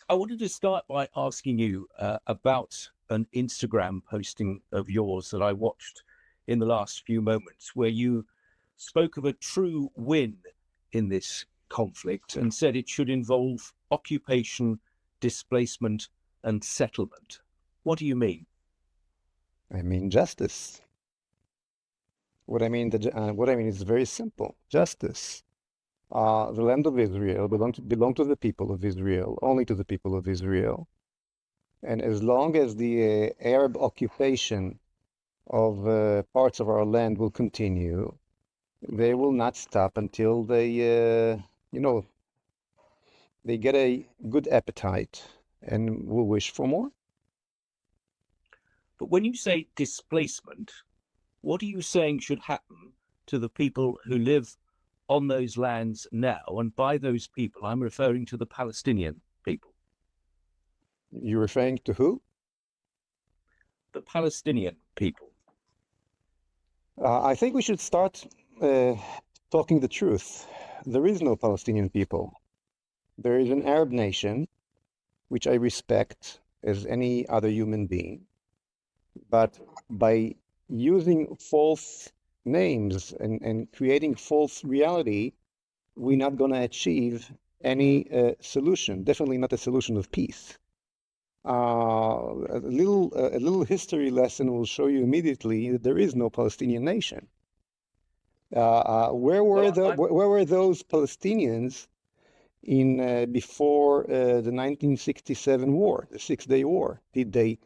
I wanted to start by asking you about an Instagram posting of yours that I watched in the last few moments, where you spoke of a true win in this conflict and said it should involve occupation, displacement, and settlement. What do you mean? I mean justice. What I mean is very simple. Justice. The land of Israel belong to the people of Israel, only to the people of Israel. And as long as the Arab occupation of parts of our land will continue, they will not stop until they get a good appetite and will wish for more. But when you say displacement, what are you saying should happen to the people who live on those lands now? And by those people, I'm referring to the Palestinian people. You're referring to who? The Palestinian people. I think we should start talking the truth. There is no Palestinian people. There is an Arab nation, which I respect as any other human being. But by using false names and creating false reality, we're not going to achieve any solution, definitely not a solution of peace. A little history lesson will show you immediately that there is no Palestinian nation. Where were those Palestinians in before the 1967 war, the 6-Day War? Did they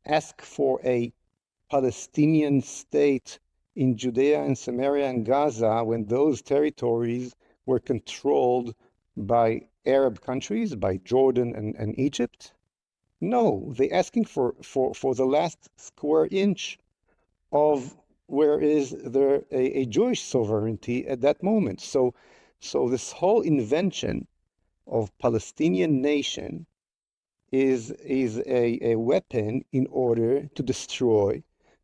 ask for a Palestinian state in Judea and Samaria and Gaza when those territories were controlled by Arab countries, by Jordan and Egypt? No, they're asking for the last square inch of where is there a Jewish sovereignty at that moment. So this whole invention of Palestinian nation is a weapon in order to destroy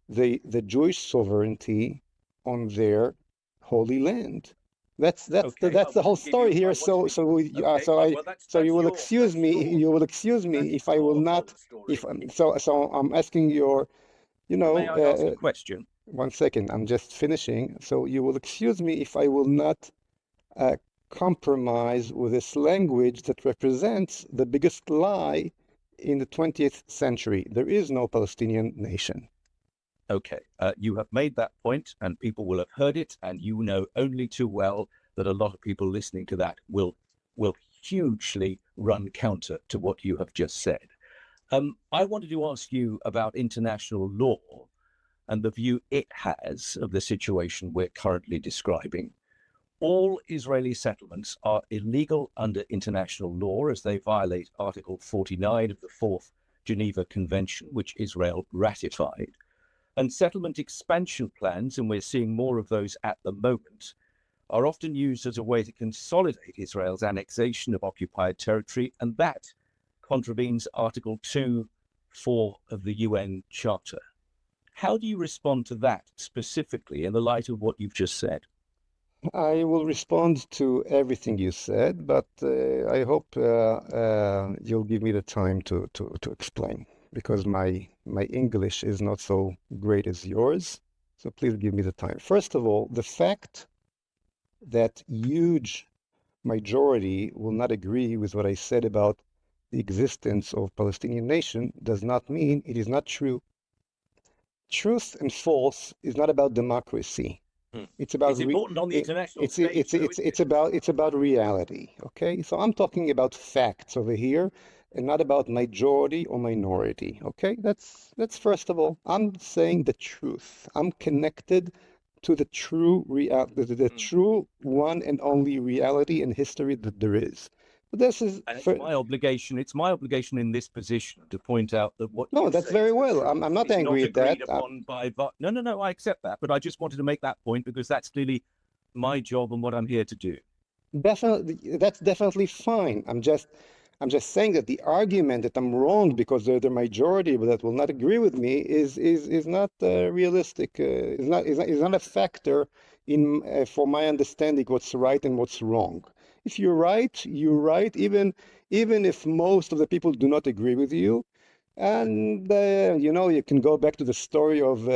the Jewish sovereignty on their holy land. That's the whole story here. So you will excuse me if I will not so I'm asking your May I ask a question? 1 second, I'm just finishing. So you will excuse me if I will not compromise with this language that represents the biggest lie in the 20th century. There is no Palestinian nation. Okay, you have made that point and people will have heard it, and you know only too well that a lot of people listening to that will hugely run counter to what you have just said. I wanted to ask you about international law and the view it has of the situation we're currently describing. All Israeli settlements are illegal under international law as they violate Article 49 of the Fourth Geneva Convention, which Israel ratified. And settlement expansion plans, and we're seeing more of those at the moment, are often used as a way to consolidate Israel's annexation of occupied territory, and that contravenes Article 2.4 of the UN Charter. How do you respond to that specifically in the light of what you've just said? I will respond to everything you said, but I hope you'll give me the time to explain, because my English is not so great as yours. So please give me the time. First of all, the fact that huge majority will not agree with what I said about the existence of Palestinian nation does not mean it is not true. Truth and false is not about democracy. It's important on the international stage. It's about reality. Okay, so I'm talking about facts over here, and not about majority or minority. Okay, that's first of all. I'm saying the truth. I'm connected to the true the true one and only reality and history that there is. This is my obligation. It's my obligation in this position to point out that what. No, that's very well. I'm not angry at that. No. I accept that, but I just wanted to make that point because that's clearly my job and what I'm here to do. Definitely, that's definitely fine. I'm just saying that the argument that I'm wrong because they're the majority that will not agree with me is not realistic. Is not a factor in for my understanding what's right and what's wrong. If you're right, you're right. Even even if most of the people do not agree with you. And, you can go back to the story of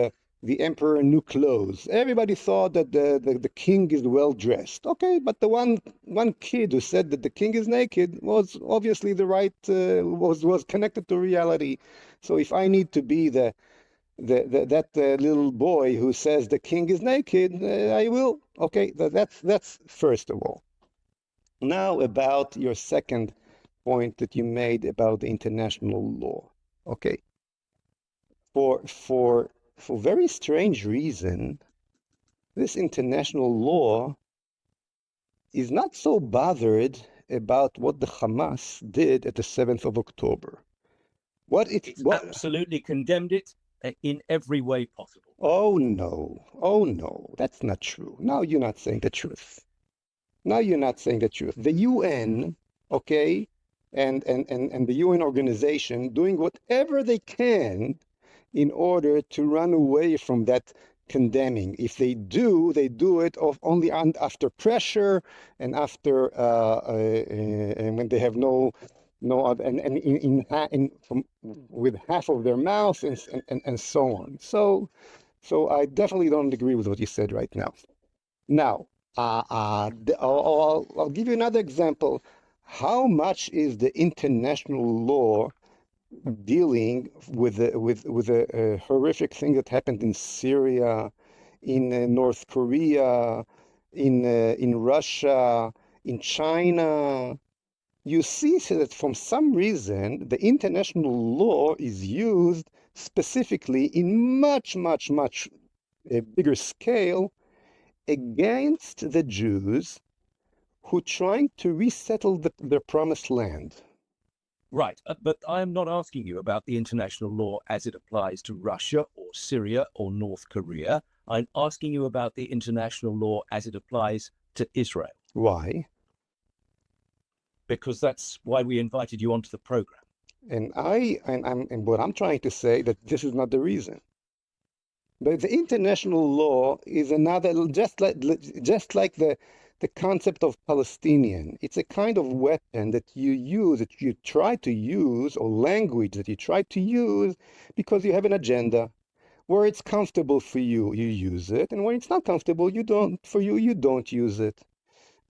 the emperor new clothes. Everybody thought that the king is well dressed. Okay, but the one kid who said that the king is naked was obviously the right, was connected to reality. So if I need to be that little boy who says the king is naked, I will. Okay, that's first of all. Now about your second point that you made about the international law. Okay. For very strange reason, this international law is not so bothered about what the Hamas did at the 7th of October. It's absolutely condemned it in every way possible. Oh no, that's not true. Now you're not saying the truth. Now you're not saying the truth. The UN, okay, and the UN organization doing whatever they can in order to run away from that condemning. If they do it only after pressure and after and when they have no other, and with half of their mouth and so on. So I definitely don't agree with what you said right now. Now, I'll give you another example. How much is the international law dealing with a horrific thing that happened in Syria, in North Korea, in Russia, in China? You see that from some reason the international law is used specifically in much bigger scale against the Jews who trying to resettle their promised land. Right, but I am not asking you about the international law as it applies to Russia or Syria or North Korea. I'm asking you about the international law as it applies to Israel. Why? Because that's why we invited you onto the program. And what I'm trying to say that this is not the reason. But the international law is another, just like the concept of Palestinian. It's a kind of weapon that you use, that you try to use, or language that you try to use because you have an agenda. Where it's comfortable for you, you use it, and when it's not comfortable, you don't use it.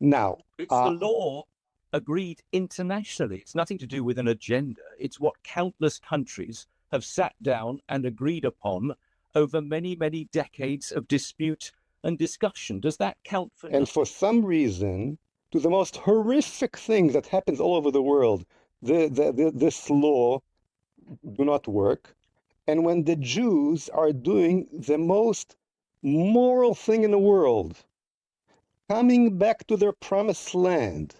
Now, it's the law agreed internationally. It's nothing to do with an agenda. It's what countless countries have sat down and agreed upon over many decades of dispute and discussion. Does that count for And for some reason, to the most horrific thing that happens all over the world, this law do not work. And when the Jews are doing the most moral thing in the world, coming back to their promised land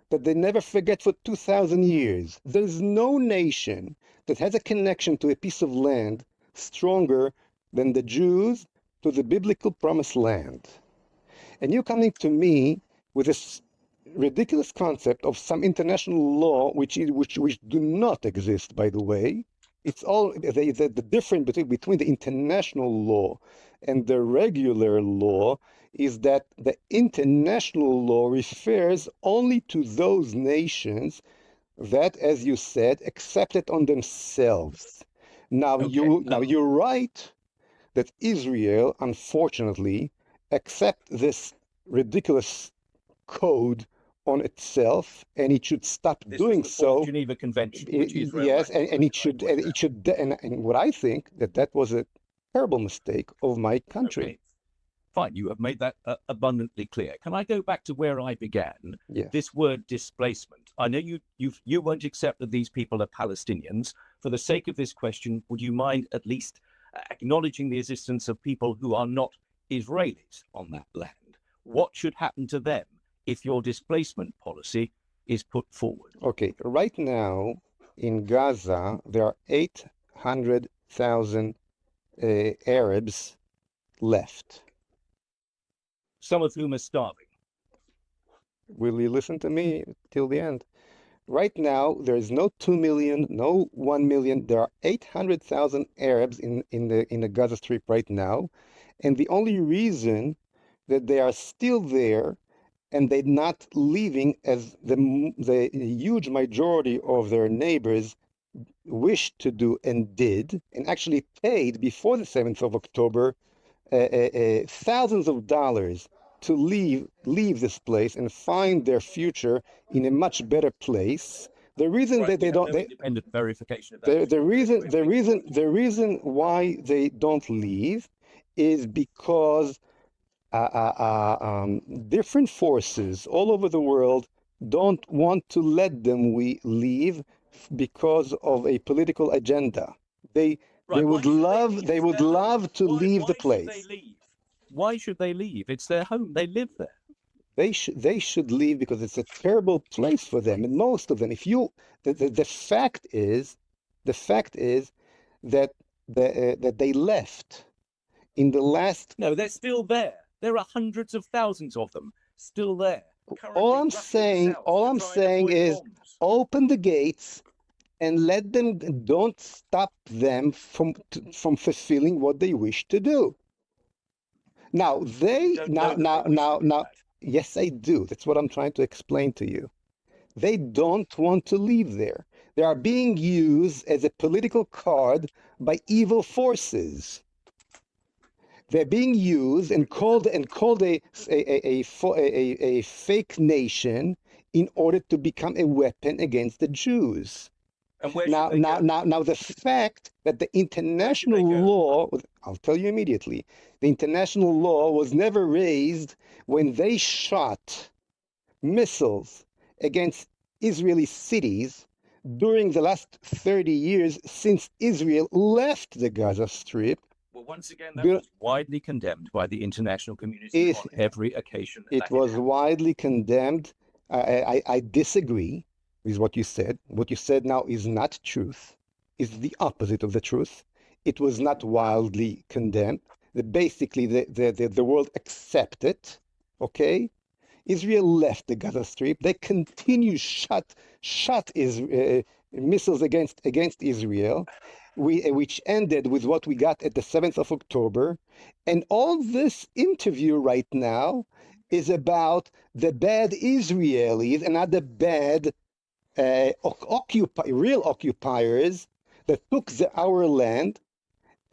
that they never forget for 2,000 years, there's no nation that has a connection to a piece of land stronger than the Jews to the biblical promised land. And you coming to me with this ridiculous concept of some international law which do not exist, by the way. It's all the difference between the international law and the regular law is that the international law refers only to those nations that, as you said, accept it on themselves. Now you're right that Israel, unfortunately, accept this ridiculous code on itself, and it should stop doing so. Geneva Convention, which Israel yes, and it should, and what I think that was a terrible mistake of my country. Okay. Fine, you have made that abundantly clear. Can I go back to where I began? Yes. This word displacement. I know you won't accept that these people are Palestinians. For the sake of this question, would you mind at least acknowledging the existence of people who are not Israelis on that land? What should happen to them if your displacement policy is put forward? Okay, right now in Gaza, there are 800,000 Arabs left. Some of whom are starving. Will you listen to me till the end? Right now, there is no 2 million, no 1 million. There are 800,000 Arabs in the Gaza Strip right now. And the only reason that they are still there and they're not leaving as the huge majority of their neighbors wished to do and did, and actually paid before the 7th of October thousands of dollars to leave this place and find their future in a much better place. The reason that they don't, independent verification of that. the reason why they don't leave is because different forces all over the world don't want to let them leave because of a political agenda. They would love to leave the place. Why should they leave? It's their home. They live there. They should leave because it's a terrible place for them. And most of them, if you, the fact is that that they left in the last. No, they're still there. There are hundreds of thousands of them still there. All I'm saying is open the gates and let them. Don't stop them from fulfilling what they wish to do. Now yes, I do. That's what I'm trying to explain to you. They don't want to leave there. They are being used as a political card by evil forces. They're being used and called a fake nation in order to become a weapon against the Jews. And now the fact that the international law, I'll tell you immediately, the international law was never raised when they shot missiles against Israeli cities during the last 30 years since Israel left the Gaza Strip. Well, once again, that was widely condemned by the international community on every occasion. It was widely condemned. I disagree with what you said. What you said now is not truth. It's the opposite of the truth. It was not wildly condemned. Basically, the world accepted. Okay, Israel left the Gaza Strip. They continue shot missiles against Israel, which ended with what we got at the 7th of October. And all this interview right now is about the bad Israelis and not the bad real occupiers that took our land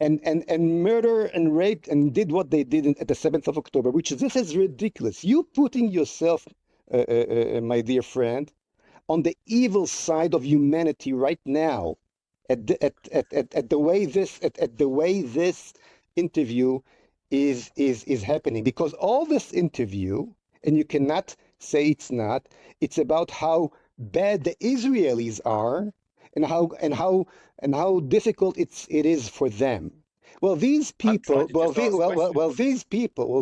and murder and raped and did what they did at the 7th of October, this is ridiculous. You putting yourself, my dear friend, on the evil side of humanity right now, at the way this interview is happening, because all this interview, and you cannot say it's not, it's about how bad the Israelis are and how difficult it is for them. Well, these people,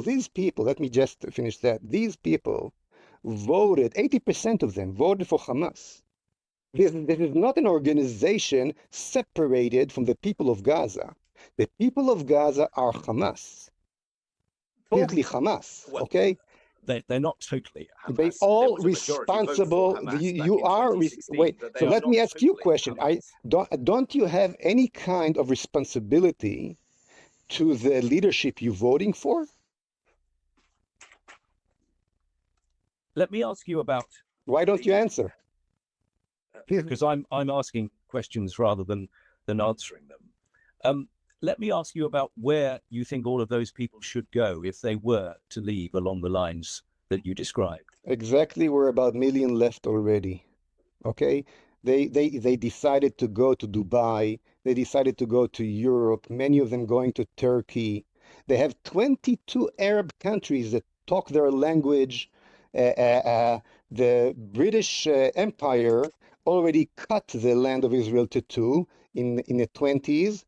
these people, let me just finish that. These people voted, 80% of them voted for Hamas. This is not an organization separated from the people of Gaza. The people of Gaza are Hamas. Totally Hamas, okay? They're not totally Hamas. They all responsible. You are wait. So let me ask you a question. Don't you have any kind of responsibility to the leadership you're voting for? Let me ask you about. Why don't you answer? Because I'm asking questions rather than answering them. Let me ask you about where you think all of those people should go if they were to leave along the lines that you described. Exactly, we're about 1 million left already. Okay, they decided to go to Dubai. They decided to go to Europe. Many of them going to Turkey. They have 22 Arab countries that talk their language. The British Empire already cut the land of Israel to two in the 20s.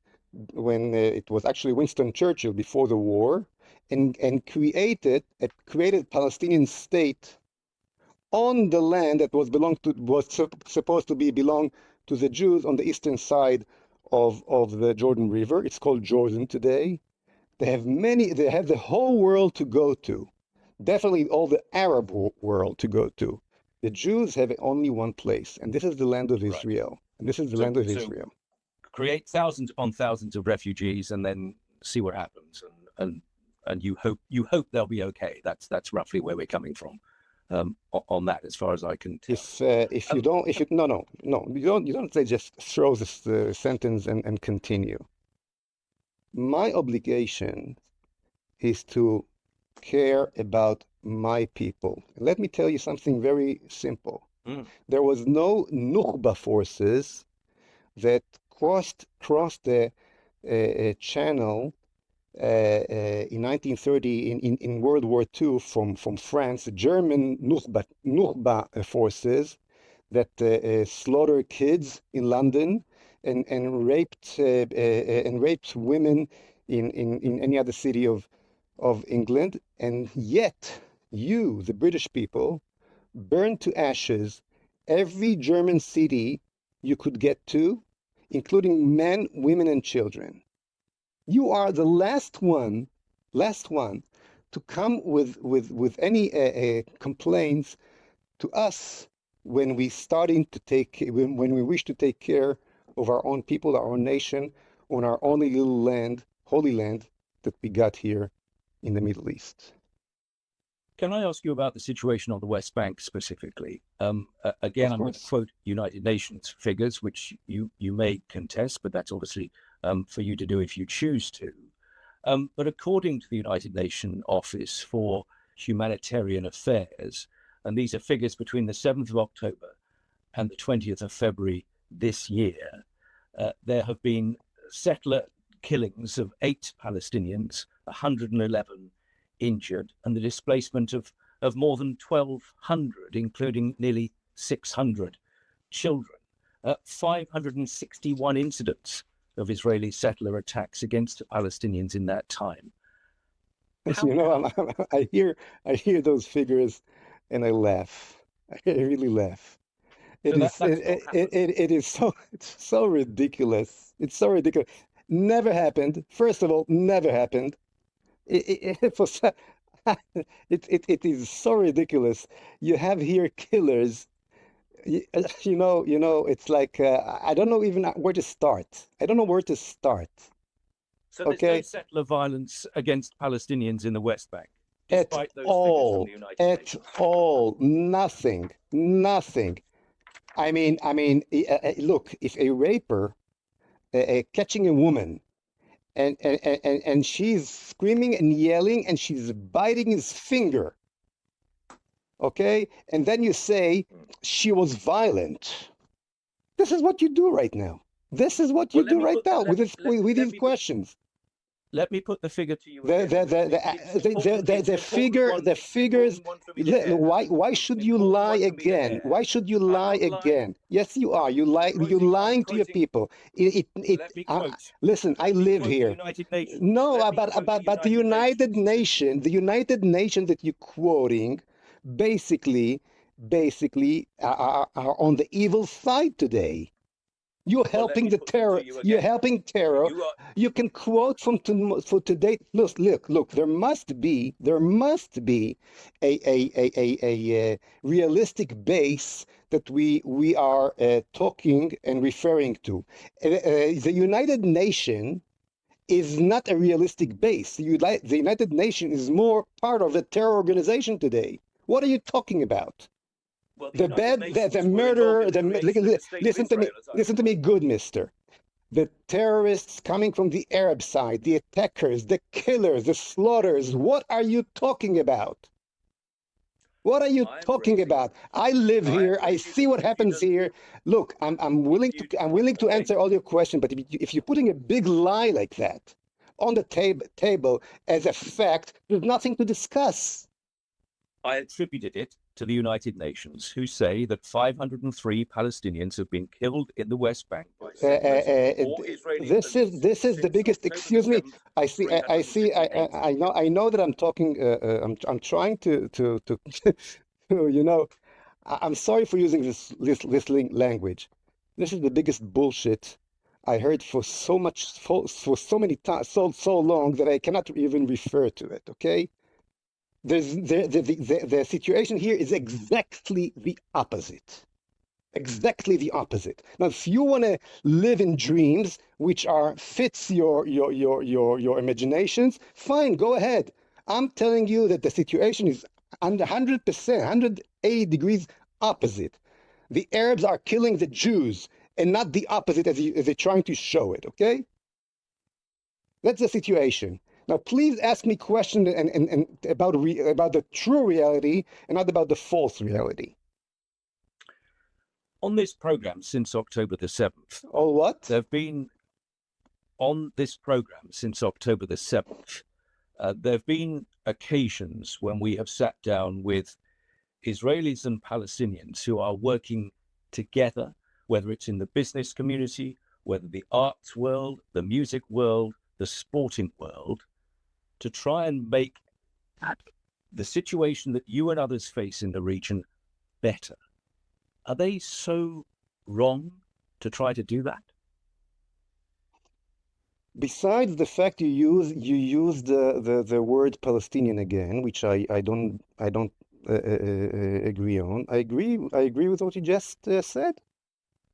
When it was actually Winston Churchill before the war, and created Palestinian state on the land that was supposed to belong to the Jews on the eastern side of the Jordan River. It's called Jordan today. They have the whole world to go to, definitely all the Arab world to go to. The Jews have only one place, and this is the land of Israel. And this is the land of Israel. Create thousands upon thousands of refugees and then see what happens, and you hope they'll be okay. That's roughly where we're coming from. on that, as far as I can tell. If you don't, if you no, you don't say just throw this sentence and continue. My obligation is to care about my people. Let me tell you something very simple. There was no Nukhba forces that crossed the channel in 1930 in World War II from France, German Nukhba forces that slaughtered kids in London and raped women in any other city of England, and yet you, the British people, burned to ashes every German city you could get to, including men, women, and children. You are the last one to come with any complaints to us when we when we wish to take care of our own people, our own nation, on our only little land, holy land that we got here in the Middle East. Can I ask you about the situation on the West Bank specifically? Again, I'm going to quote United Nations figures, which you may contest, but that's obviously for you to do if you choose to. But according to the United Nations Office for Humanitarian Affairs, and these are figures between the 7th of October and the 20th of February this year, there have been settler killings of 8 Palestinians, 111 injured, and the displacement of more than 1,200, including nearly 600 children. 561 incidents of Israeli settler attacks against Palestinians in that time. You know, I hear those figures and I laugh. I really laugh. It is so ridiculous. It's so ridiculous. Never happened. First of all, never happened. It is so ridiculous. You have here killers. You know, it's like I don't know even where to start. I don't know where to start. So there's no settler violence against Palestinians in the West Bank, despite those figures from the United Nations. At all, nothing. I mean, look, if a raper catching a woman and she's screaming and yelling and she's biting his finger, okay, and then you say she was violent. This is what you do right now. This is what you do right now with these questions. Let me put the figure to you. The figures. Why should you lie again? Why should you lie again? Yes, you are. You're lying to your people. Listen, I live here. No, but the United Nations, that you're quoting, basically are on the evil side today. You're helping the terror. You're helping terror. You can quote for today. Look. There must be a realistic base that we are talking and referring to. The United Nations is not a realistic base. The United Nations is more part of a terror organization today. What are you talking about? Well, the murder, listen to me, good mister. The terrorists coming from the Arab side, the attackers, the killers, the slaughters, what are you talking about? What are you talking about? I live here. I see what happens here. Look, I'm willing to answer all your questions, but if you're putting a big lie like that on the table as a fact, there's nothing to discuss. I attributed it to the United Nations, who say that 503 Palestinians have been killed in the West Bank. This is the biggest. Excuse me. I know that I'm talking. I'm trying to you know. I'm sorry for using this language. This is the biggest bullshit I heard for so many times, so long that I cannot even refer to it. Okay. The situation here is exactly the opposite. Exactly the opposite. Now, if you want to live in dreams which fits your imaginations, fine, go ahead. I'm telling you that the situation is and 100%, 180 degrees opposite. The Arabs are killing the Jews and not the opposite as they're trying to show it, okay? That's the situation. Now, please ask me questions and about the true reality and not about the false reality. On this program since October the 7th, Oh, what? there have been, on this program since October the 7th, there have been occasions when we have sat down with Israelis and Palestinians who are working together, whether it's in the business community, whether the arts world, the music world, the sporting world, to try and make the situation that you and others face in the region better. Are they so wrong to try to do that? Besides the fact you use the word Palestinian again, which I don't agree on. I agree with what you just said.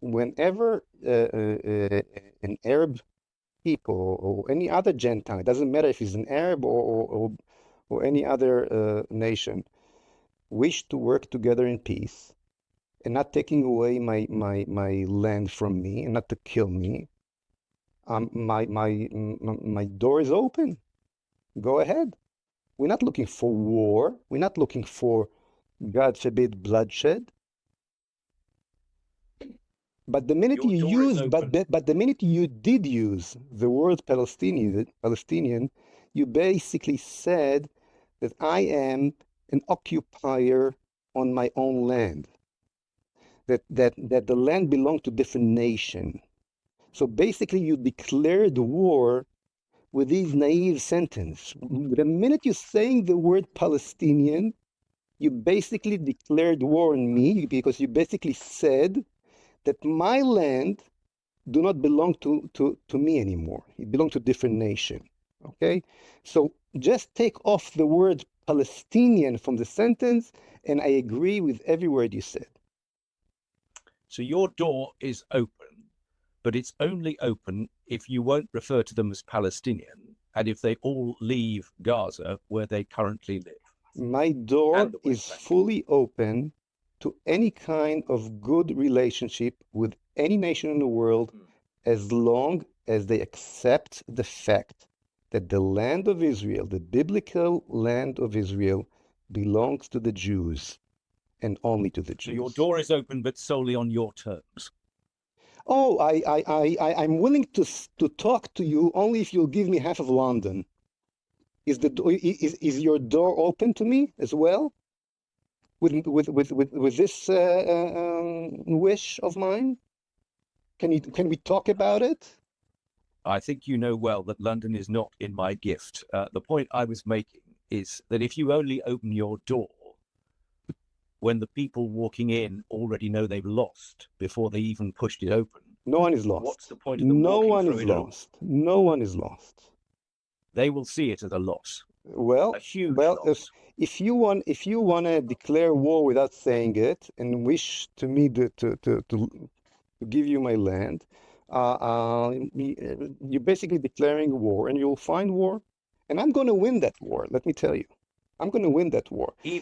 Whenever an Arab people or any other Gentile, it doesn't matter if he's an Arab or any other nation, wish to work together in peace and not taking away my land from me and not to kill me, my door is open. Go ahead. We're not looking for war. We're not looking for, God forbid, bloodshed. But the minute you use, but the minute you did use the word Palestinian, you basically said that I am an occupier on my own land. That the land belonged to different nation. So basically, you declared war with these naive sentence. The minute you're saying the word Palestinian, you basically declared war on me because you basically said that my land do not belong to me anymore. It belongs to a different nation. Okay? So just take off the word Palestinian from the sentence, and I agree with every word you said. So your door is open, but it's only open if you won't refer to them as Palestinian and if they all leave Gaza where they currently live. My door is fully open to any kind of good relationship with any nation in the world as long as they accept the fact that the land of Israel, the biblical land of Israel, belongs to the Jews and only to the Jews. So your door is open, but solely on your terms. Oh, I'm willing to talk to you only if you'll give me half of London. Is your door open to me as well? With this wish of mine? Can we talk about it? I think you know well that London is not in my gift. The point I was making is that if you only open your door when the people walking in already know they've lost before they even pushed it open, no one is lost. What's the point of them walking through it? No one is lost. No one is lost. They will see it as a loss. Well, a huge loss. If you want to declare war without saying it and wish to me to give you my land, you're basically declaring war, and you'll find war, and I'm going to win that war. Let me tell you, I'm going to win that war. The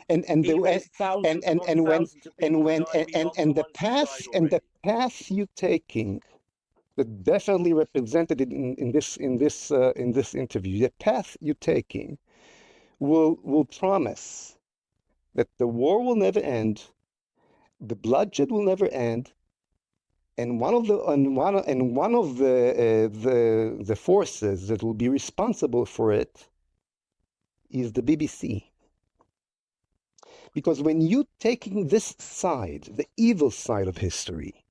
path you're taking, that definitely represented in this interview, the path you're taking will promise that the war will never end, the bloodshed will never end, and one of the forces that will be responsible for it is the BBC. Because when you're taking this side, the evil side of history,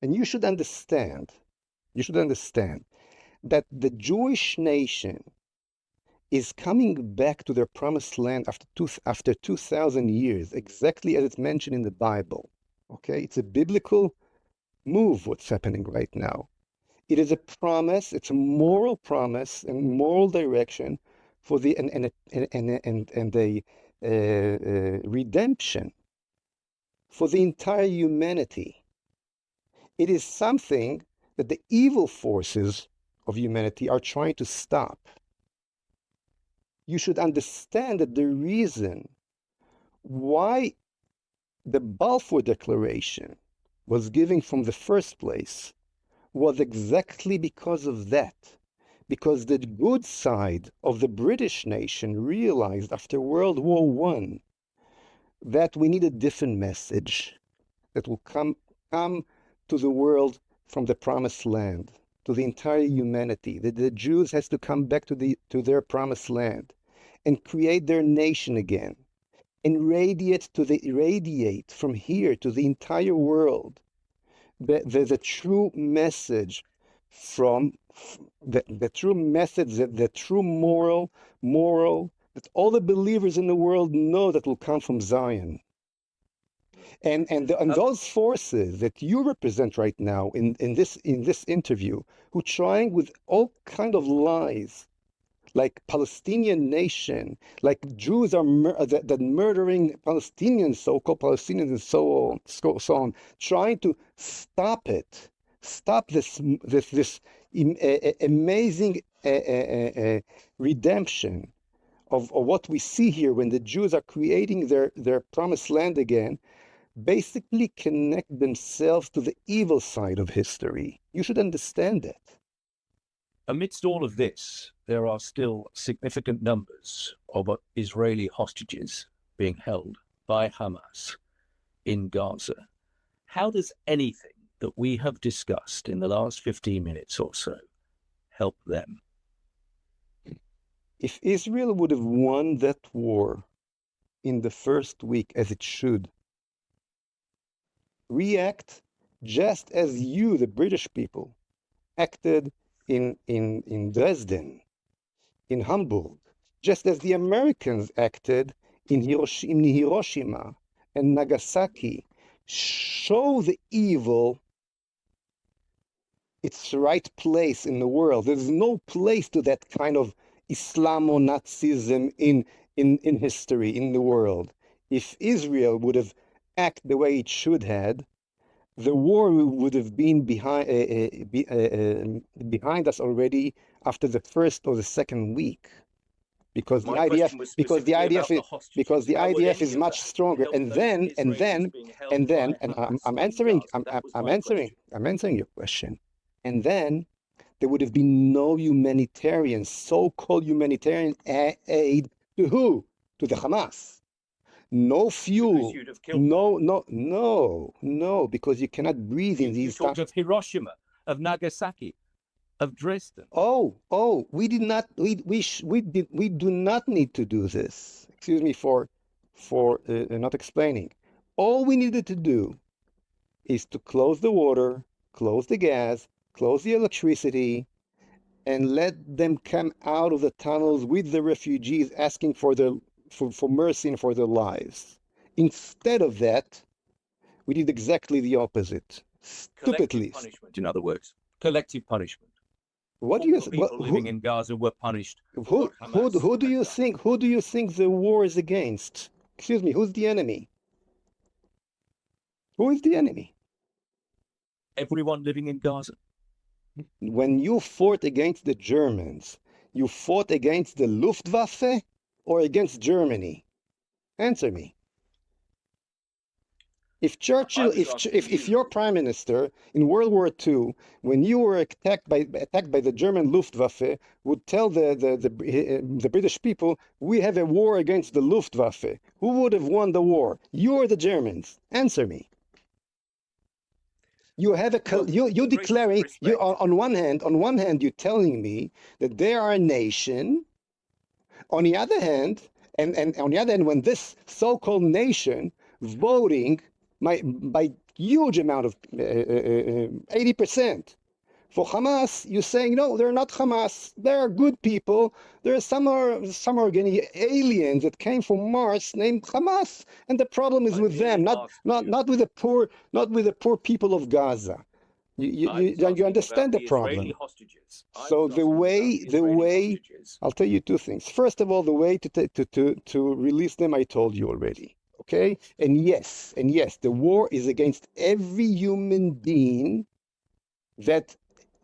and you should understand that the Jewish nation is coming back to their promised land after 2,000 years, exactly as it's mentioned in the Bible. Okay, it's a biblical move, what's happening right now. It is a promise, it's a moral promise and moral direction for the redemption for the entire humanity. It is something that the evil forces of humanity are trying to stop. You should understand that the reason why the Balfour Declaration was given from the first place was exactly because of that. Because the good side of the British nation realized after World War I that we need a different message that will come to the world from the promised land, to the entire humanity, that the Jews has to come back to their promised land and create their nation again and radiate from here to the entire world the true message from the true message, the true moral that all the believers in the world know that will come from Zion. And those forces that you represent right now in this interview, who trying with all kind of lies, like Palestinian nation, like Jews are that murdering Palestinians, so-called Palestinians, and so on, trying to stop this amazing redemption of what we see here when the Jews are creating their promised land again. Basically connect themselves to the evil side of history. You should understand that. Amidst all of this, there are still significant numbers of Israeli hostages being held by Hamas in Gaza. How does anything that we have discussed in the last 15 minutes or so help them? If Israel would have won that war in the first week, as it should, react just as you, the British people, acted in Dresden, in Hamburg, just as the Americans acted in Hiroshima and Nagasaki. Show the evil its right place in the world. There's no place to that kind of Islamo-Nazism in history, in the world. If Israel would have acted the way it should have, the war would have been behind us already after the first or the second week, because the IDF is much stronger. And I'm answering your question. And then there would have been no humanitarian, so-called humanitarian aid to who? To the Hamas. No fuel. No, because you cannot breathe in these times. You talked of Hiroshima, of Nagasaki, of Dresden. We do not need to do this. Excuse me for not explaining. All we needed to do is to close the water, close the gas, close the electricity, and let them come out of the tunnels with the refugees asking for mercy and for their lives. Instead of that, we did exactly the opposite. Stupidly. Punishment, in other words, collective punishment. What do you people living in Gaza were punished? Who do you think the war is against? Excuse me, who's the enemy? Who is the enemy? Everyone living in Gaza. When you fought against the Germans, you fought against the Luftwaffe or against Germany? Answer me. If Churchill, if your prime minister in World War II, when you were attacked by the German Luftwaffe, would tell the British people, we have a war against the Luftwaffe, who would have won the war? You or the Germans? Answer me. You have you declaring, on one hand you're telling me that they are a nation. On the other hand, and on the other hand, when this so-called nation voting by huge amount of 80% for Hamas, you're saying no, they're not Hamas. They're good people. There are some organic aliens that came from Mars named Hamas, and the problem is with them, not with the poor people of Gaza. You understand the problem. So the way I'll tell you two things. First of all, the way to release them, I told you already. Okay, and yes, the war is against every human being that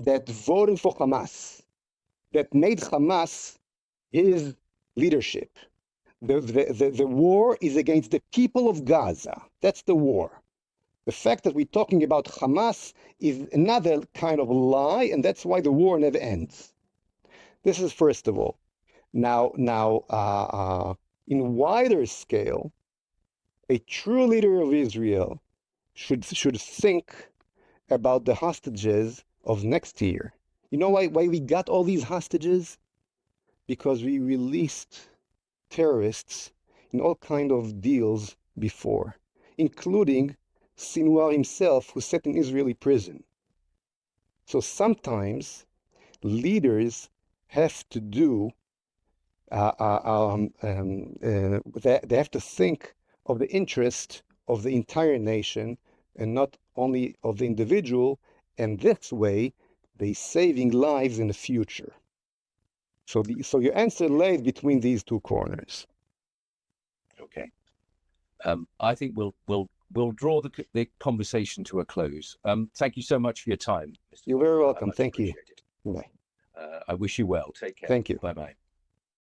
voted for Hamas, that made Hamas his leadership. The war is against the people of Gaza. That's the war. The fact that we're talking about Hamas is another kind of lie, and that's why the war never ends. This is first of all. Now, in wider scale, a true leader of Israel should think about the hostages of next year. You know why we got all these hostages? Because we released terrorists in all kind of deals before, including Sinwar himself, who sat in Israeli prison. So sometimes leaders have to do, they have to think of the interest of the entire nation and not only of the individual, and this way they're saving lives in the future. So your answer lays between these two corners. Okay. I think we'll draw the conversation to a close. Thank you so much for your time, Mr. You're very welcome. Thank you. Bye. I wish you well. Take care. Thank you. Bye-bye.